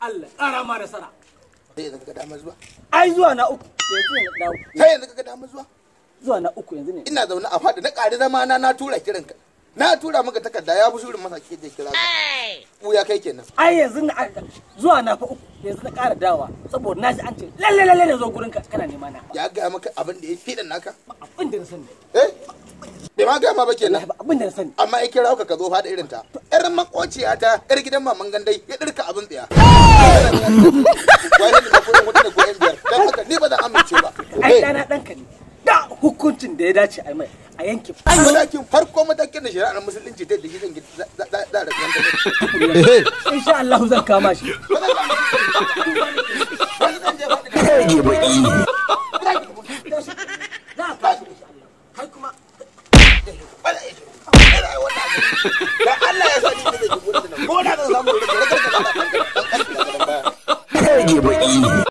Allah ƙara ma da sara. sai yanzu ka dama zuwa Ai zuwa na uku yanzu ne dawo. sai yanzu ka dama zuwa Zuwa na uku yanzu ne. ina zaune a fada na ƙari zama na tura kiranka na tura maka takarda ya fi shurin masa ke je kira ka ya kai kenan Ai yanzu na zuwa na fa uku yanzu na ƙara dawa saboda na ji an ce lalle ne zo gurin ka kana nema na. ya ga maka abin da ya fi dan naka Abin da na sani. bai ma ga ma ba kenan Abin da na sani. amma ya kira ka zo fada irin ta yar makociya ta yar gidan maman gandai ya dirka abin tsaya wai ne da koyon wata da koyon biyar dan haka ni ba zan amince ba Ai dana danka ne. Da hukuncin da ya dace a mai a yanke. matakin farko matakin da shari'ar musulunci ta da gidan za da Insha Allah zan kama shi. Kai kuma da Allah ya sa ni da ke gudu da ko da zan samu da